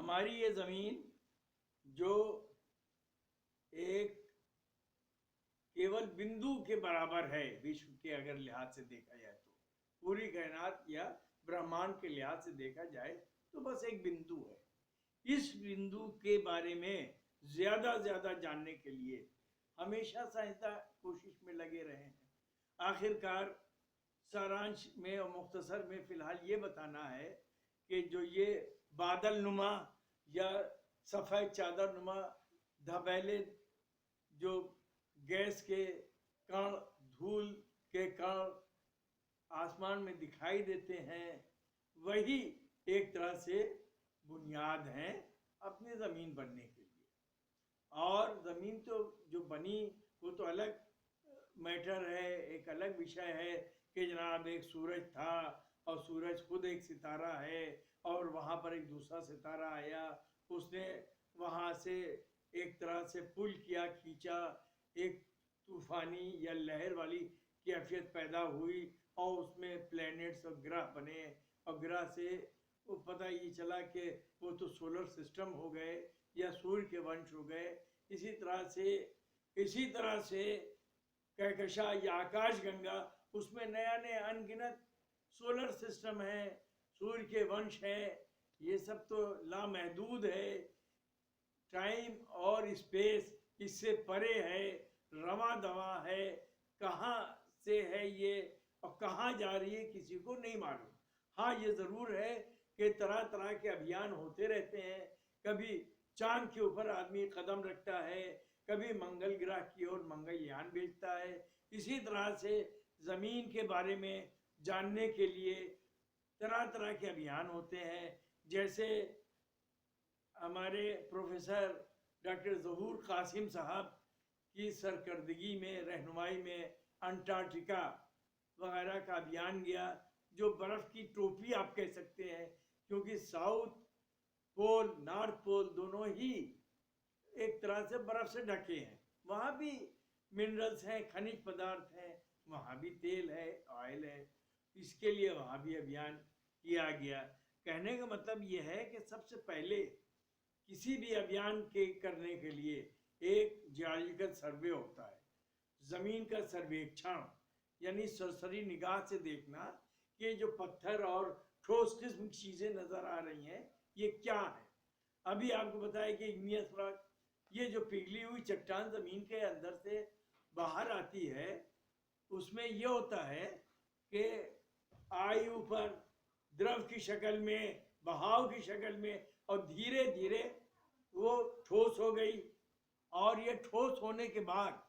हमारी ये ज़मीन जो एक केवल बिंदु के बराबर है विश्व के अगर लिहाज से देखा जाए तो, पूरी कायनात या ब्रह्मांड के लिहाज से देखा जाए तो बस एक बिंदु है। इस बिंदु के बारे में ज़्यादा जानने के लिए हमेशा साइंसदान कोशिश में लगे रहे हैं। आखिरकार सारांश में और मुख्तसर में फ़िलहाल ये बताना है कि जो ये बादल नुमा या सफ़ेद चादर नुमा धबैले जो गैस के कण, धूल के कण आसमान में दिखाई देते हैं, वही एक तरह से बुनियाद हैं अपनी ज़मीन बनने के लिए। और ज़मीन तो जो बनी वो तो अलग मैटर है, एक अलग विषय है कि जनाब एक सूरज था और सूरज खुद एक सितारा है और वहाँ पर एक दूसरा सितारा आया, उसने वहाँ से एक तरह से पुल किया, खींचा, एक तूफानी या लहर वाली कैफियत पैदा हुई और उसमें प्लैनेट्स और ग्रह बने और ग्रह से वो पता ये चला कि वो तो सोलर सिस्टम हो गए या सूर्य के वंश हो गए। इसी तरह से कहकशा या आकाश गंगा, उसमें नए अनगिनत सोलर सिस्टम है, सूर्य के वंश है। ये सब तो लामहदूद है, टाइम और स्पेस इससे परे है, रवा दवा है, कहाँ से है ये और कहाँ जा रही है किसी को नहीं मालूम। हाँ, ये ज़रूर है कि तरह तरह के अभियान होते रहते हैं। कभी चांद के ऊपर आदमी कदम रखता है, कभी मंगल ग्रह की ओर मंगलयान भेजता है। इसी तरह से ज़मीन के बारे में जानने के लिए तरह तरह के अभियान होते हैं। जैसे हमारे प्रोफेसर डॉक्टर ज़हूर कासिम साहब की सरकर्दगी में, रहनुमाई में अंटार्कटिका वगैरह का अभियान गया, जो बर्फ़ की टोपी आप कह सकते हैं, क्योंकि साउथ पोल, नॉर्थ पोल दोनों ही एक तरह से बर्फ़ से ढके हैं। वहाँ भी मिनरल्स हैं, खनिज पदार्थ हैं, वहाँ भी तेल है, ऑयल है। इसके लिए वहाँ भी अभियान किया गया। कहने का मतलब ये है कि सबसे पहले किसी भी अभियान के करने के लिए एक जियोलॉजिकल सर्वे होता है, ज़मीन का सर्वेक्षण, यानी सरसरी निगाह से देखना कि जो पत्थर और ठोस किस्म की चीज़ें नज़र आ रही हैं ये क्या है। अभी आपको बताया कि इग्नियस रॉक, ये जो पिघली हुई चट्टान ज़मीन के अंदर से बाहर आती है, उसमें ये होता है कि आई ऊपर द्रव की शक्ल में, बहाव की शक्ल में, और धीरे धीरे वो ठोस हो गई और ये ठोस होने के बाद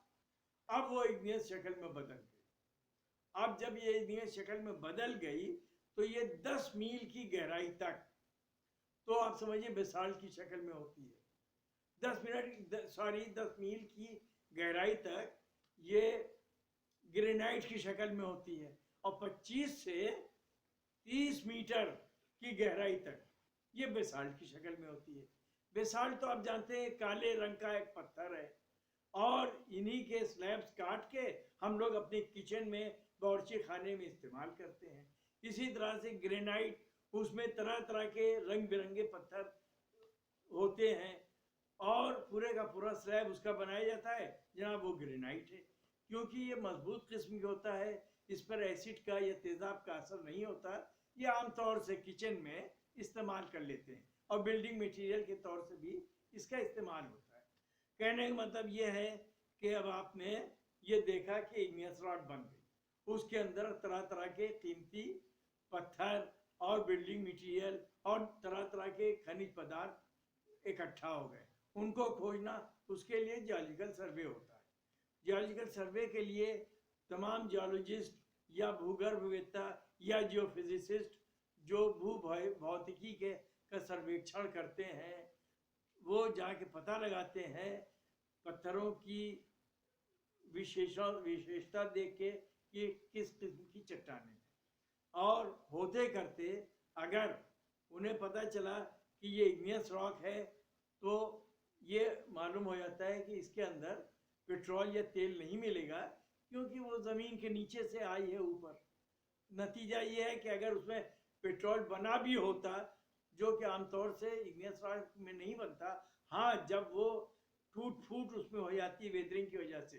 अब वो इग्नियस शक्ल में बदल गई। अब जब ये इग्नियस शक्ल में बदल गई तो ये 10 मील की गहराई तक, तो आप समझिए बेसाल्ट की शक्ल में होती है। 10 मील की गहराई तक ये ग्रेनाइट की शक्ल में होती है और 25 से 30 मीटर की गहराई तक ये बेसाल्ट की शक्ल में होती है। बेसाल्ट तो आप जानते हैं काले रंग का एक पत्थर है और इन्हीं के स्लैब्स काट के हम लोग अपने किचन में, बावर्ची खाने में इस्तेमाल करते हैं। इसी तरह से ग्रेनाइट, उसमें तरह तरह के रंग बिरंगे पत्थर होते हैं और पूरे का पूरा स्लैब उसका बनाया जाता है, जनाब वो ग्रेनाइट है। क्योंकि ये मजबूत किस्म का होता है, इस पर एसिड का या तेज़ाब का असर नहीं होता। ये आमतौर से किचन में इस्तेमाल कर लेते हैं और बिल्डिंग मटेरियल के तौर से भी इसका इस्तेमाल होता है। कहने का मतलब ये है कि अब आपने ये देखा कि इग्नियस रॉड बन गई, उसके अंदर तरह तरह के कीमती पत्थर और बिल्डिंग मटेरियल और तरह तरह के खनिज पदार्थ इकट्ठा हो गए। उनको खोजना, उसके लिए जियोलॉजिकल सर्वे होता है। जियोलॉजिकल सर्वे के लिए तमाम जियोलॉजिस्ट या भूगर्भवेत्ता या जियोफिजिसिस्ट जो भूभौतिकी के का सर्वेक्षण करते हैं, वो जाके पता लगाते हैं पत्थरों की विशेषता देख के कि किस किस्म की चट्टानें हैं। और होते करते अगर उन्हें पता चला कि ये इग्नियस रॉक है तो ये मालूम हो जाता है कि इसके अंदर पेट्रोल या तेल नहीं मिलेगा, क्योंकि वो ज़मीन के नीचे से आई है ऊपर। नतीजा ये है कि अगर उसमें पेट्रोल बना भी होता, जो कि आमतौर से इग्नियस रॉक में नहीं बनता। हाँ, जब वो टूट फूट उसमें हो जाती है वेदरिंग की वजह से,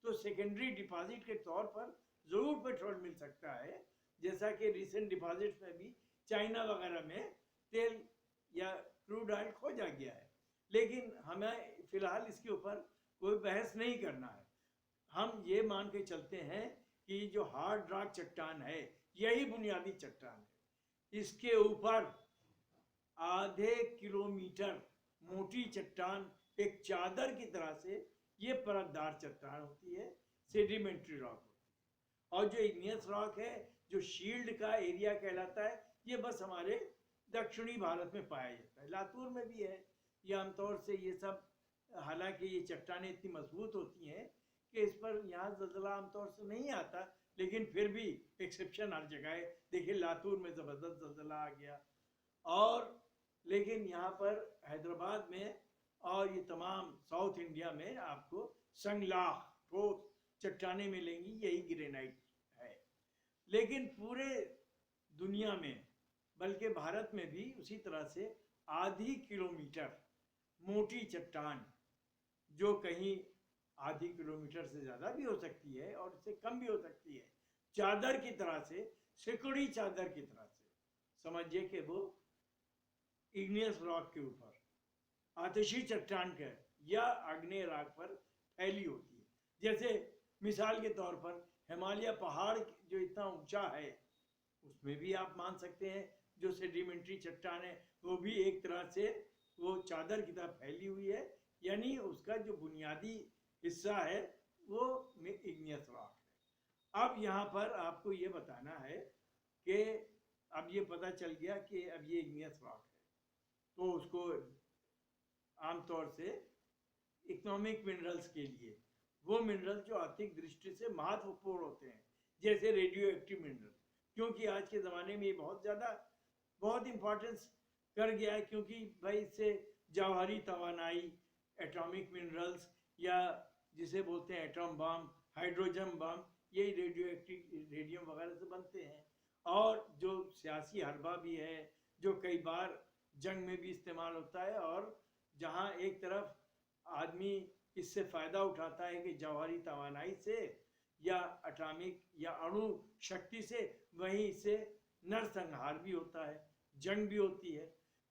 तो सेकेंडरी डिपॉजिट के तौर पर ज़रूर पेट्रोल मिल सकता है। जैसा कि रिसेंट डिपॉजिट्स में भी चाइना वगैरह में तेल या क्रूड ऑयल खोजा गया है। लेकिन हमें फिलहाल इसके ऊपर कोई बहस नहीं करना है। हम ये मान के चलते हैं कि जो हार्ड रॉक चट्टान है यही बुनियादी चट्टान है। इसके ऊपर आधे किलोमीटर मोटी चट्टान एक चादर की तरह से ये परतदार चट्टान होती है, सेडिमेंट्री रॉक होती है। और जो इग्नियस रॉक है, जो शील्ड का एरिया कहलाता है, ये बस हमारे दक्षिणी भारत में पाया जाता है। लातूर में भी है। ये आमतौर से ये सब, हालांकि ये चट्टानें इतनी मजबूत होती हैं कि इस पर यहाँ ज़लज़ला आमतौर से नहीं आता, लेकिन फिर भी एक्सेप्शन हर जगह है। देखिए लातूर में ज़बरदस्त ज़लज़ला आ गया। और लेकिन यहाँ पर हैदराबाद में और ये तमाम साउथ इंडिया में आपको संगलाख ठोस चट्टानें मिलेंगी, यही ग्रेनाइट है। लेकिन पूरे दुनिया में, बल्कि भारत में भी उसी तरह से आधी किलोमीटर मोटी चट्टान, जो कहीं आधी किलोमीटर से ज़्यादा भी हो सकती है और इससे कम भी हो सकती है, चादर की तरह से, सिकुड़ी चादर की तरह से, समझिए कि वो इग्नियस रॉक के ऊपर, आतिशी चट्टान के या आग्नेय रॉक पर फैली होती है। जैसे मिसाल के तौर पर हिमालय पहाड़ जो इतना ऊंचा है, उसमें भी आप मान सकते हैं जो सेडिमेंट्री चट्टान है वो भी एक तरह से वो चादर की तरह फैली हुई है, यानी उसका जो बुनियादी हिस्सा है वो इग्नियस रॉक है। अब यहाँ पर आपको ये बताना है कि अब ये पता चल गया कि अब ये इग्नियस रॉक है, तो उसको आमतौर से इकोनॉमिक मिनरल्स के लिए, वो मिनरल जो आर्थिक दृष्टि से महत्वपूर्ण होते हैं, जैसे रेडियो एक्टिव मिनरल, क्योंकि आज के ज़माने में ये बहुत इम्पोर्टेंस कर गया है, क्योंकि भाई इससे जौहरी तवानाई, एटॉमिक मिनरल्स या जिसे बोलते हैं एटम बम, हाइड्रोजन बम, यही रेडियो एक्टिव रेडियम वगैरह से बनते हैं। और जो सियासी हरबा भी है, जो कई बार जंग में भी इस्तेमाल होता है, और जहाँ एक तरफ आदमी इससे फ़ायदा उठाता है कि जौहरी तवानाई से या एटॉमिक या अणु शक्ति से, वहीं इससे नरसंहार भी होता है, जंग भी होती है।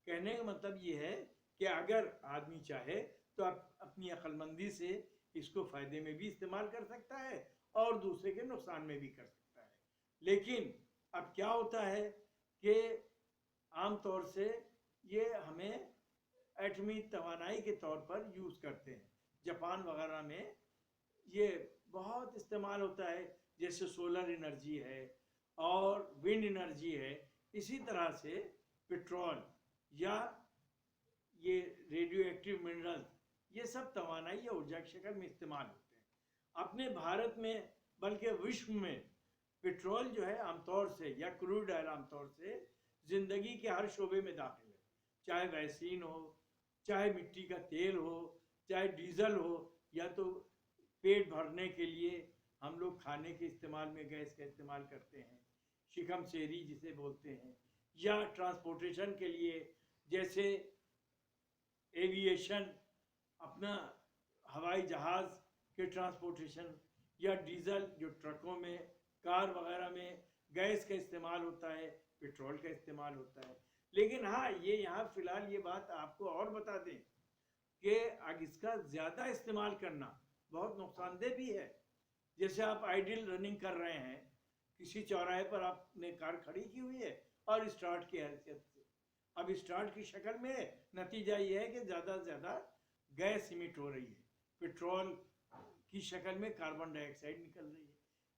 कहने का मतलब ये है कि अगर आदमी चाहे तो आप अपनी अक्लमंदी से इसको फ़ायदे में भी इस्तेमाल कर सकता है और दूसरे के नुकसान में भी कर सकता है। लेकिन अब क्या होता है कि आम तौर से ये हमें एटमी तवानाई के तौर पर यूज़ करते हैं। जापान वगैरह में ये बहुत इस्तेमाल होता है, जैसे सोलर एनर्जी है और विंड एनर्जी है। इसी तरह से पेट्रोल या ये रेडियो एक्टिव मिनरल, ये सब तवानाई या ऊर्जा की शक्ल में इस्तेमाल होते हैं। अपने भारत में बल्कि विश्व में पेट्रोल जो है आमतौर से, या क्रूड ऑयल आमतौर से ज़िंदगी के हर शोबे में दाखिल है, चाहे वैक्सीन हो, चाहे मिट्टी का तेल हो, चाहे डीजल हो, या तो पेट भरने के लिए हम लोग खाने के इस्तेमाल में गैस का इस्तेमाल करते हैं, शिकम शेरी जिसे बोलते हैं, या ट्रांसपोर्टेशन के लिए जैसे एविएशन, अपना हवाई जहाज़ के ट्रांसपोर्टेशन, या डीजल जो ट्रकों में, कार वगैरह में गैस का इस्तेमाल होता है, पेट्रोल का इस्तेमाल होता है। लेकिन हाँ, ये यहाँ फ़िलहाल ये बात आपको और बता दें कि अब इसका ज़्यादा इस्तेमाल करना बहुत नुकसानदेह भी है। जैसे आप आइडियल रनिंग कर रहे हैं, किसी चौराहे पर आपने कार खड़ी की हुई है और स्टार्ट की हैसियत से, अब स्टार्ट की शक्ल में नतीजा ये है कि ज़्यादा से ज़्यादा गैस इमिट हो रही है, पेट्रोल की शक्ल में कार्बन डाइऑक्साइड निकल रही है।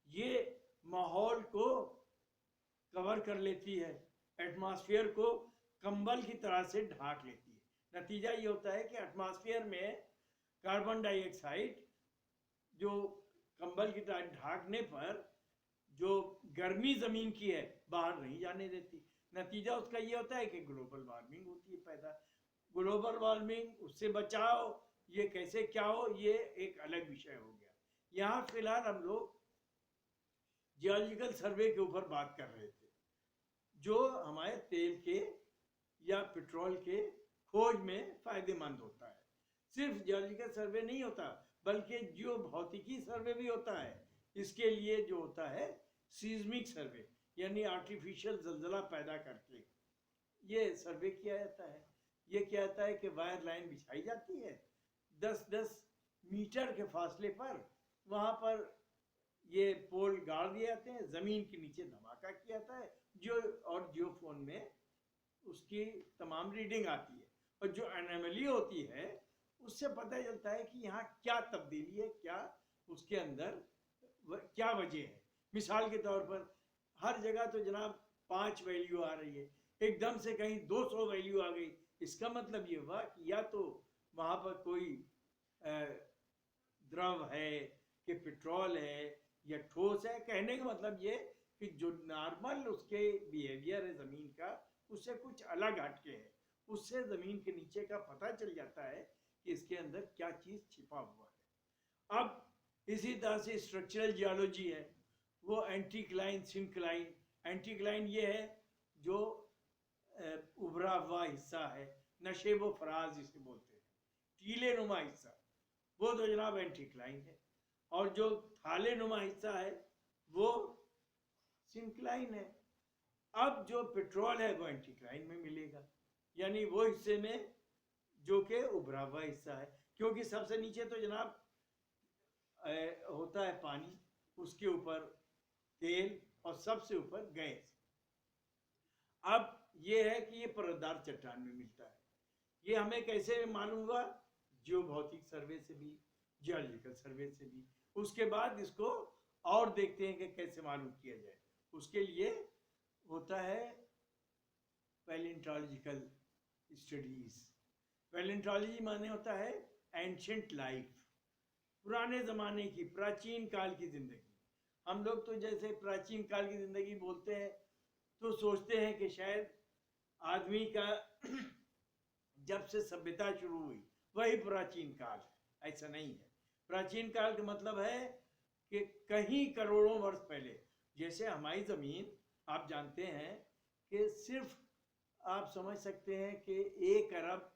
ये माहौल को कवर कर लेती है, एटमॉस्फेयर को कंबल की तरह से ढाक लेती है। नतीजा ये होता है कि एटमॉस्फेयर में कार्बन डाइऑक्साइड जो कंबल की तरह ढाकने पर जो गर्मी ज़मीन की है बाहर नहीं जाने देती। नतीजा उसका ये होता है कि ग्लोबल वार्मिंग होती है पैदा। ग्लोबल वार्मिंग, उससे बचाओ, ये कैसे क्या हो, ये एक अलग विषय हो गया। यहाँ फिलहाल हम लोग जियोलॉजिकल सर्वे के ऊपर बात कर रहे थे, जो हमारे तेल के या पेट्रोल के खोज में फायदेमंद होता है। सिर्फ जियोलॉजिकल सर्वे नहीं होता, बल्कि जियो भौतिकी सर्वे भी होता है। इसके लिए जो होता है सीज्मिक सर्वे, यानी आर्टिफिशियल जलजला पैदा करके ये सर्वे किया जाता है। ये क्या होता है कि वायर लाइन बिछाई जाती है 10-10 मीटर के फासले पर, वहाँ पर ये पोल गाड़ दिए जाते हैं, ज़मीन के नीचे धमाका किया जाता है, जियो फोन में उसकी तमाम रीडिंग आती है, और जो एनोमली होती है उससे पता चलता है कि यहाँ क्या तब्दीली है, क्या उसके अंदर क्या वजह है। मिसाल के तौर पर हर जगह तो जनाब 5 वैल्यू आ रही है, एकदम से कहीं 200 वैल्यू आ गई, इसका मतलब ये हुआ कि या तो वहाँ पर कोई द्रव है कि पेट्रोल है या ठोस है। कहने का मतलब ये कि जो नॉर्मल उसके बिहेवियर है ज़मीन का, उससे कुछ अलग हटके है, उससे ज़मीन के नीचे का पता चल जाता है कि इसके अंदर क्या चीज़ छिपा हुआ है। अब इसी तरह से स्ट्रक्चरल जियोलॉजी है, वो एंटीक्लाइन सिंक्लाइन। एंटीक्लाइन ये है जो उभरा हुआ हिस्सा है, नशेबो फराज जिसे बोलते हैं, टीले नुमा हिस्सा, वो तो जनाब एंटीक्लाइन है। और जो थाले नुमा हिस्सा है वो सिंक्लाइन है। अब जो पेट्रोल है वो एंटीक्लाइन में मिलेगा, यानी वो हिस्से में जो कि उभरा हुआ हिस्सा है, क्योंकि सबसे नीचे तो जनाब होता है पानी, उसके ऊपर तेल और सबसे ऊपर गैस। अब ये है कि ये परतदार चट्टान में मिलता है। ये हमें कैसे मालूम हुआ? जियोभौतिक सर्वे से भी, जियोलॉजिकल सर्वे से भी। उसके बाद इसको और देखते हैं कि कैसे मालूम किया जाए। उसके लिए होता है पैलेंटोलॉजिकल स्टडीज। पैलेंटोलॉजी माने होता है एंशिएंट लाइफ, पुराने ज़माने की, प्राचीन काल की ज़िंदगी। हम लोग तो जैसे प्राचीन काल की ज़िंदगी बोलते हैं तो सोचते हैं कि शायद आदमी का जब से सभ्यता शुरू हुई वही प्राचीन काल है। ऐसा नहीं है। प्राचीन काल का मतलब है कि कहीं करोड़ों वर्ष पहले, जैसे हमारी ज़मीन आप जानते हैं कि सिर्फ आप समझ सकते हैं कि 1 अरब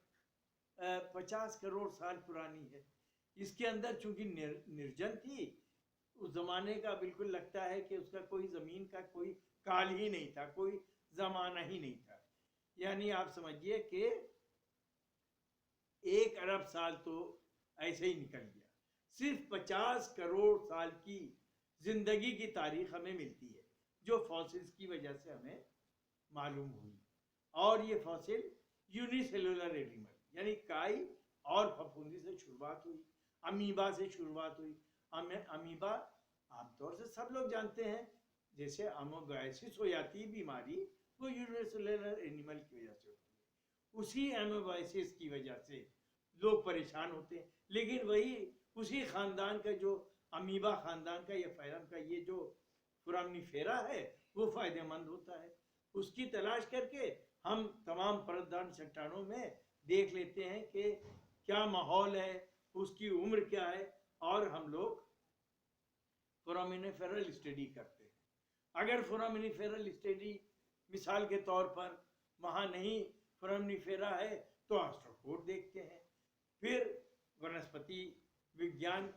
50 करोड़ साल पुरानी है। इसके अंदर चूंकि निर्जन थी, उस ज़माने का बिल्कुल लगता है कि उसका कोई ज़मीन का कोई काल ही नहीं था, कोई ज़माना ही नहीं था। यानी आप समझिए कि 1 अरब साल तो ऐसे ही निकल गया। सिर्फ 50 करोड़ साल की जिंदगी की तारीख हमें मिलती है, जो फॉसिल्स की वजह से हमें मालूम हुई। और ये फॉसिल यूनिसेलुलर एनिमल यानी काई और फफूंदी से शुरुआत हुई, अमीबा से शुरुआत हुई। अमीबा आमतौर से सब लोग जानते हैं, जैसे अमोबाइसिस हो जाती है बीमारी, वो यूनिसेलुलर एनिमल की वजह से होती है। उसी एमोबाइसिस की वजह से लोग परेशान होते हैं। लेकिन वही उसी खानदान का, जो अमीबा खानदान का या फैलम का ये जो फोरामिनिफेरा है, वो फायदेमंद होता है। उसकी तलाश करके हम तमाम परतदार चट्टानों में देख लेते हैं कि क्या माहौल है, उसकी उम्र क्या है, और हम लोग फोरामिनिफेरल स्टडी करते हैं। अगर फोरामिनिफेरल स्टडी मिसाल के तौर पर वहाँ नहीं फोरामिनिफेरा है तो ऑस्ट्रोपोड देखते हैं। फिर वनस्पति विज्ञान,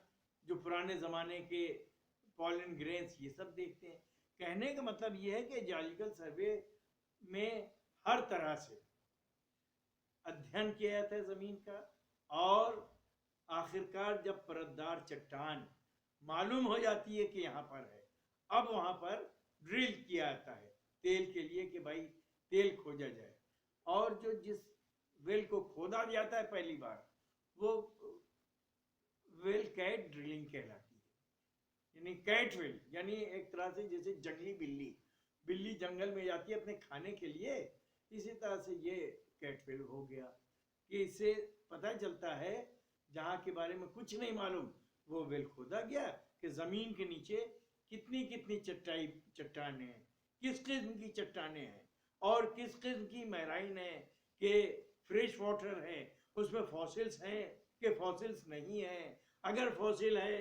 जो पुराने ज़माने के पॉलन ग्रेन्स, ये सब देखते हैं। कहने का मतलब ये है कि जियोलॉजिकल सर्वे में हर तरह से अध्ययन किया जाता है ज़मीन का, और आखिरकार जब परतदार चट्टान मालूम हो जाती है कि यहाँ पर है, अब वहाँ पर ड्रिल किया जाता है तेल के लिए कि भाई तेल खोजा जाए। और जो जिस वेल को खोदा जाता है पहली बार, वो वेल कैट ड्रिलिंग कहलाती है। यानी कैट वेल, यानी एक तरह से जैसे जंगली बिल्ली जंगल में जाती है अपने खाने के लिए, इसी तरह से ये कैट वेल हो गया कि इससे पता चलता है जहाँ के बारे में कुछ नहीं मालूम, वो वेल खोदा गया कि ज़मीन के नीचे कितनी कितनी चट्टानें हैं, किस किस्म की चट्टानें हैं, और किस किस्म की मैराइन है, कि फ्रेश वाटर है, उसमें फॉसिल्स हैं कि फॉसिल्स नहीं हैं, अगर फॉसिल है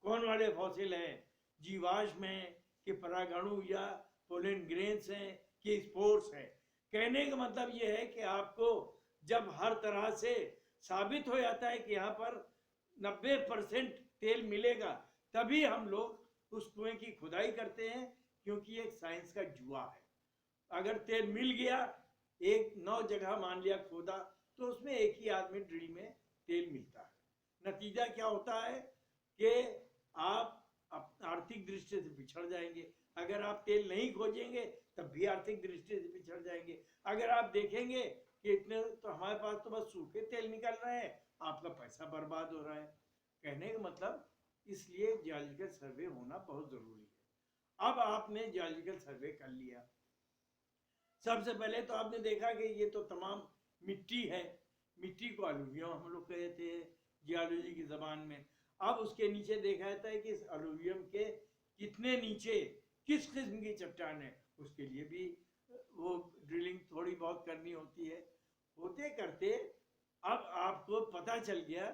कौन वाले फॉसिल हैं, जीवाश्म हैं कि परागणु या पोलन ग्रेन्स हैं कि स्पोर्स हैं। कहने का मतलब ये है कि आपको जब हर तरह से साबित हो जाता है कि यहाँ पर 90% तेल मिलेगा, तभी हम लोग उस कुएं की खुदाई करते हैं, क्योंकि एक साइंस का जुआ है। अगर तेल मिल गया, एक 9 जगह मान लिया खोदा, तो उसमें एक ही आदमी ड्रिल में तेल मिलता है। नतीजा क्या होता है कि आप आर्थिक दृष्टि से पिछड़ जाएंगे। अगर आप तेल नहीं खोजेंगे तब भी आर्थिक दृष्टि से पिछड़ जाएंगे। अगर आप देखेंगे कि इतने तो हमारे पास तो बस सूखे तेल निकल रहे हैं, आपका पैसा बर्बाद हो रहा है। कहने का मतलब इसलिए जियोलॉजिकल सर्वे होना बहुत जरूरी है। अब आपने जियोलॉजिकल सर्वे कर लिया, सबसे पहले तो आपने देखा कि ये तो तमाम मिट्टी है, मिट्टी को अलुवियम हम लोग कहते हैं जियोलॉजी की जबान में। अब उसके नीचे देखा जाता है कि इस अलुवियम के कितने नीचे किस किस्म की चट्टान है, उसके लिए भी वो ड्रिलिंग थोड़ी बहुत करनी होती है। होते करते अब आपको पता चल गया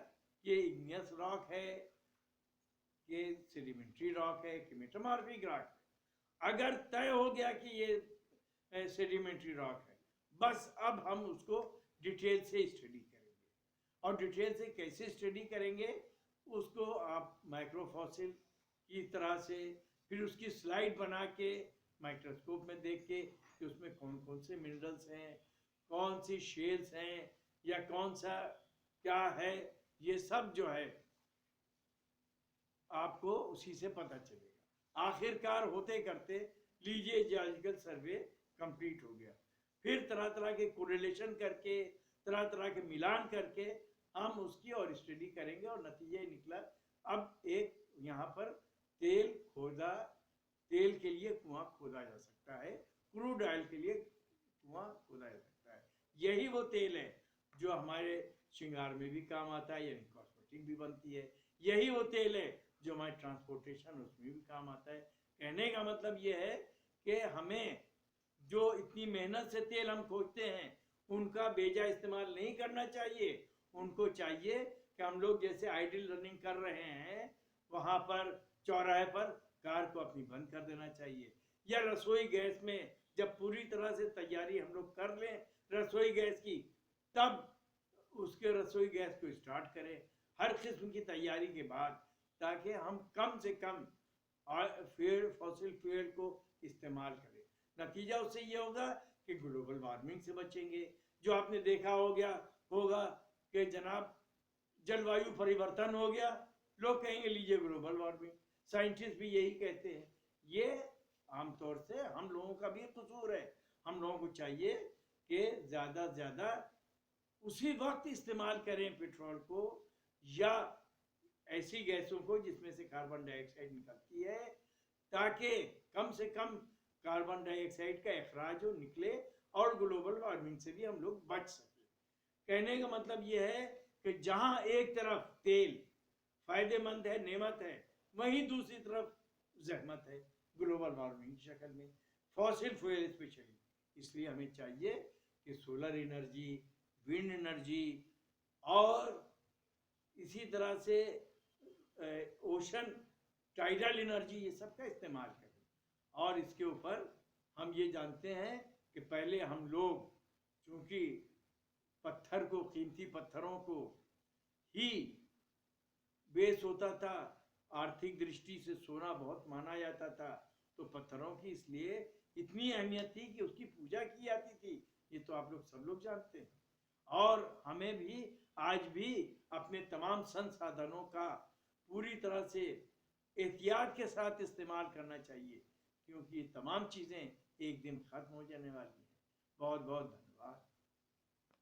कि इग्नियस रॉक है, कि सेडिमेंट्री रॉक है, कि मेटामॉर्फिक रॉक है। अगर तय हो गया कि ये सेडिमेंट्री रॉक है, बस अब हम उसको डिटेल से स्टडी करेंगे। और डिटेल से कैसे स्टडी करेंगे, उसको आप माइक्रोफॉसिल की तरह से, फिर उसकी स्लाइड बना के माइक्रोस्कोप में देख के कि उसमें कौन कौन से मिनरल्स हैं, कौन सी शेल्स हैं, या कौन सा क्या है, ये सब जो है आपको उसी से पता चलेगा। आखिरकार होते करते लीजिए जियोलॉजिकल सर्वे कंप्लीट हो गया। फिर तरह तरह के कोरिलेशन करके, तरह तरह के मिलान करके हम उसकी और स्टडी करेंगे, और नतीजा निकला अब एक यहाँ पर तेल के लिए कुआं खोदा जा सकता है, क्रूड ऑयल के लिए कुआं खोदा जा सकता है। यही वो तेल है जो हमारे श्रृंगार में भी काम आता है, यानी कॉस्मेटिक भी बनती है। यही वो तेल है जो हमारे ट्रांसपोर्टेशन उसमें भी काम आता है। कहने का मतलब ये है कि हमें जो इतनी मेहनत से तेल हम खोजते हैं उनका बेजा इस्तेमाल नहीं करना चाहिए। उनको चाहिए कि हम लोग जैसे आइडल रनिंग कर रहे हैं, वहाँ पर चौराहे पर कार को अपनी बंद कर देना चाहिए। या रसोई गैस में जब पूरी तरह से तैयारी हम लोग कर लें रसोई गैस की, तब उसके रसोई गैस को स्टार्ट करें हर किस्म की तैयारी के बाद, ताकि हम कम से कम फॉसिल फ्यूल को इस्तेमाल करें। नतीजा उससे ये होगा कि ग्लोबल वार्मिंग से बचेंगे। जो आपने देखा होगा कि जनाब जलवायु परिवर्तन हो गया, लोग कहेंगे लीजिए ग्लोबल वार्मिंग, साइंटिस्ट भी यही कहते हैं। ये आमतौर से हम लोगों का भी कसूर है। हम लोगों को चाहिए कि ज़्यादा से ज़्यादा उसी वक्त इस्तेमाल करें पेट्रोल को या ऐसी गैसों को जिसमें से कार्बन डाइऑक्साइड निकलती है, ताकि कम से कम कार्बन डाइऑक्साइड का अखराज हो निकले और ग्लोबल वार्मिंग से भी हम लोग बच सकें। कहने का मतलब ये है कि जहां एक तरफ तेल फायदेमंद है, नेमत है, वहीं दूसरी तरफ जहमत है ग्लोबल वार्मिंग की शक्ल में, फॉसिल फ्यूल स्पेशली। इसलिए हमें चाहिए कि सोलर एनर्जी, विंड एनर्जी और इसी तरह से ओशन टाइडल एनर्जी, ये सब का इस्तेमाल करें। और इसके ऊपर हम ये जानते हैं कि पहले हम लोग चूँकि पत्थर को, कीमती पत्थरों को ही बेस होता था, आर्थिक दृष्टि से सोना बहुत माना जाता था, तो पत्थरों की इसलिए इतनी अहमियत थी कि उसकी पूजा की जाती थी। ये तो आप लोग सब लोग जानते हैं। और हमें भी आज भी अपने तमाम संसाधनों का पूरी तरह से एहतियात के साथ इस्तेमाल करना चाहिए, क्योंकि ये तमाम चीज़ें एक दिन खत्म हो जाने वाली हैं। बहुत बहुत धन्यवाद।